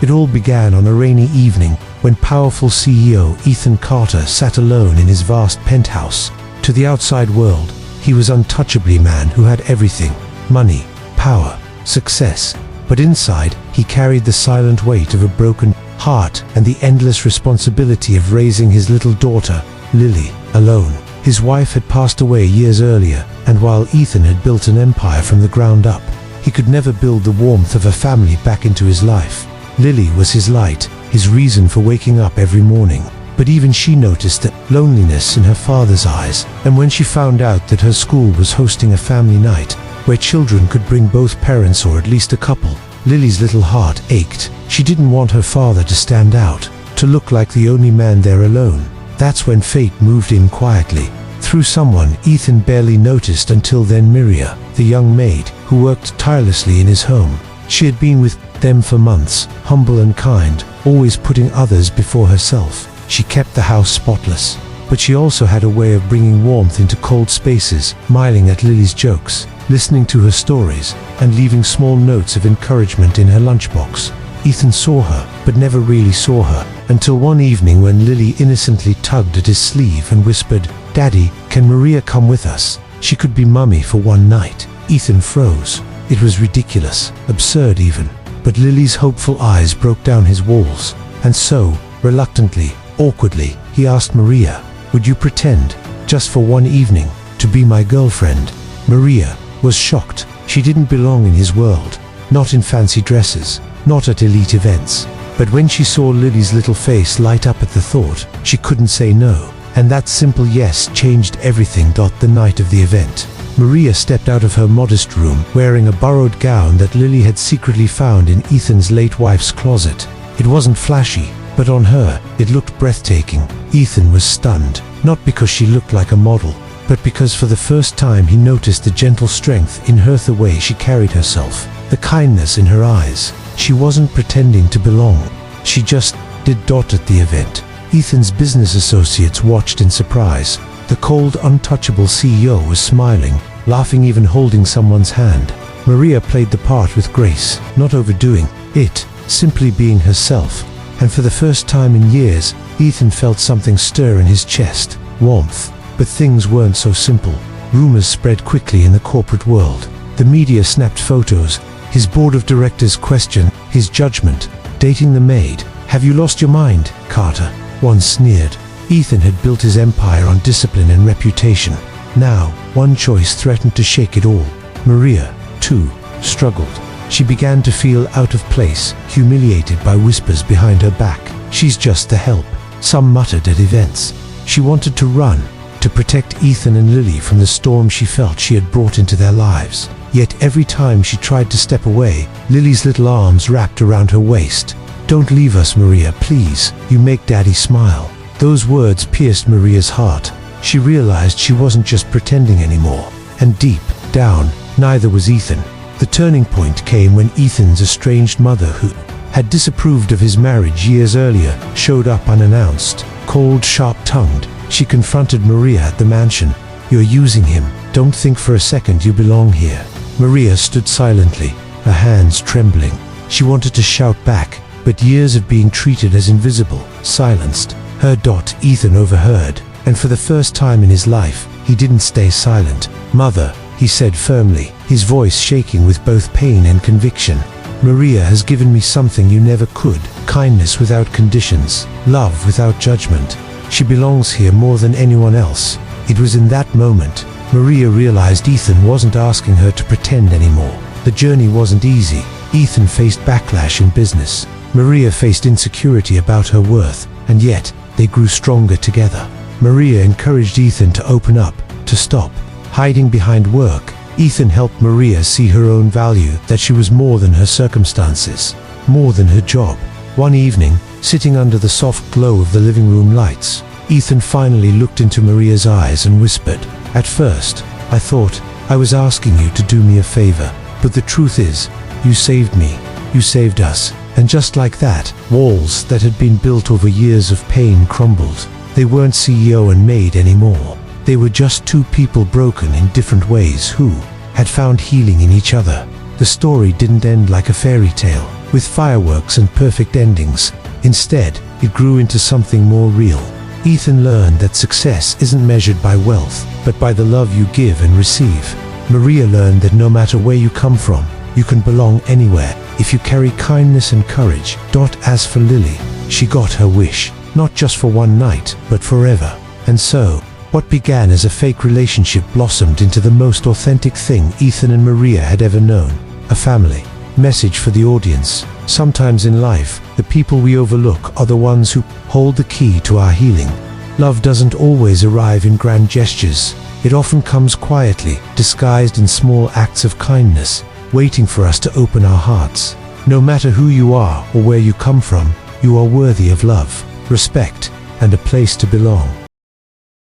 It all began on a rainy evening when powerful CEO Ethan Carter sat alone in his vast penthouse. To the outside world, he was untouchably a man who had everything: money, power, success. But inside, he carried the silent weight of a broken heart and the endless responsibility of raising his little daughter, Lily, alone. His wife had passed away years earlier, and while Ethan had built an empire from the ground up, he could never build the warmth of a family back into his life. Lily was his light, his reason for waking up every morning. But even she noticed that loneliness in her father's eyes, and when she found out that her school was hosting a family night where children could bring both parents or at least a couple, Lily's little heart ached. She didn't want her father to stand out, to look like the only man there alone. That's when fate moved in quietly, through someone Ethan barely noticed until then: Maria, the young maid who worked tirelessly in his home. She had been with them for months, humble and kind, always putting others before herself. She kept the house spotless, but she also had a way of bringing warmth into cold spaces, smiling at Lily's jokes, listening to her stories, and leaving small notes of encouragement in her lunchbox. Ethan saw her, but never really saw her, until one evening when Lily innocently tugged at his sleeve and whispered, "Daddy, can Maria come with us? She could be mummy for one night." Ethan froze. It was ridiculous, absurd even. But Lily's hopeful eyes broke down his walls, and so, reluctantly, awkwardly, he asked Maria, "Would you pretend, just for one evening, to be my girlfriend?" Maria was shocked. She didn't belong in his world, not in fancy dresses, not at elite events. But when she saw Lily's little face light up at the thought, she couldn't say no. And that simple yes changed everything. The night of the event, Maria stepped out of her modest room, wearing a borrowed gown that Lily had secretly found in Ethan's late wife's closet. It wasn't flashy, but on her, it looked breathtaking. Ethan was stunned, not because she looked like a model, but because for the first time he noticed the gentle strength in her, the way she carried herself, the kindness in her eyes. She wasn't pretending to belong. She just did. At the event, Ethan's business associates watched in surprise. The cold, untouchable CEO was smiling, laughing, even holding someone's hand. Maria played the part with grace, not overdoing it, simply being herself. And for the first time in years, Ethan felt something stir in his chest: warmth. But things weren't so simple. Rumors spread quickly in the corporate world. The media snapped photos. His board of directors questioned his judgment. Dating the maid. "Have you lost your mind, Carter?" one sneered. Ethan had built his empire on discipline and reputation. Now, one choice threatened to shake it all. Maria, too, struggled. She began to feel out of place, humiliated by whispers behind her back. "She's just the help," some muttered at events. She wanted to run, to protect Ethan and Lily from the storm she felt she had brought into their lives. Yet every time she tried to step away, Lily's little arms wrapped around her waist. "Don't leave us, Maria, please. You make Daddy smile." Those words pierced Maria's heart. She realized she wasn't just pretending anymore. And deep down, neither was Ethan. The turning point came when Ethan's estranged mother, who had disapproved of his marriage years earlier, showed up unannounced. Cold, sharp-tongued, she confronted Maria at the mansion. "You're using him. Don't think for a second you belong here." Maria stood silently, her hands trembling. She wanted to shout back, but years of being treated as invisible silenced her. Ethan overheard, and for the first time in his life, he didn't stay silent. "Mother," he said firmly, his voice shaking with both pain and conviction, "Maria has given me something you never could: kindness without conditions, love without judgment. She belongs here more than anyone else." It was in that moment Maria realized Ethan wasn't asking her to pretend anymore. The journey wasn't easy. Ethan faced backlash in business. Maria faced insecurity about her worth, and yet they grew stronger together. Maria encouraged Ethan to open up, to stop hiding behind work. Ethan helped Maria see her own value, that she was more than her circumstances, more than her job. One evening, sitting under the soft glow of the living room lights, Ethan finally looked into Maria's eyes and whispered, "At first, I thought I was asking you to do me a favor, but the truth is, you saved me, you saved us." And just like that, walls that had been built over years of pain crumbled. They weren't CEO and Maid anymore. They were just two people broken in different ways who had found healing in each other. The story didn't end like a fairy tale. with fireworks and perfect endings. Instead, it grew into something more real. Ethan learned that success isn't measured by wealth, but by the love you give and receive. Maria learned that no matter where you come from, you can belong anywhere if you carry kindness and courage. As for Lily, she got her wish, not just for one night, but forever. And so, what began as a fake relationship blossomed into the most authentic thing Ethan and Maria had ever known: a family. Message for the audience: sometimes in life, the people we overlook are the ones who hold the key to our healing. Love doesn't always arrive in grand gestures. It often comes quietly, disguised in small acts of kindness, waiting for us to open our hearts. No matter who you are or where you come from, you are worthy of love, respect, and a place to belong.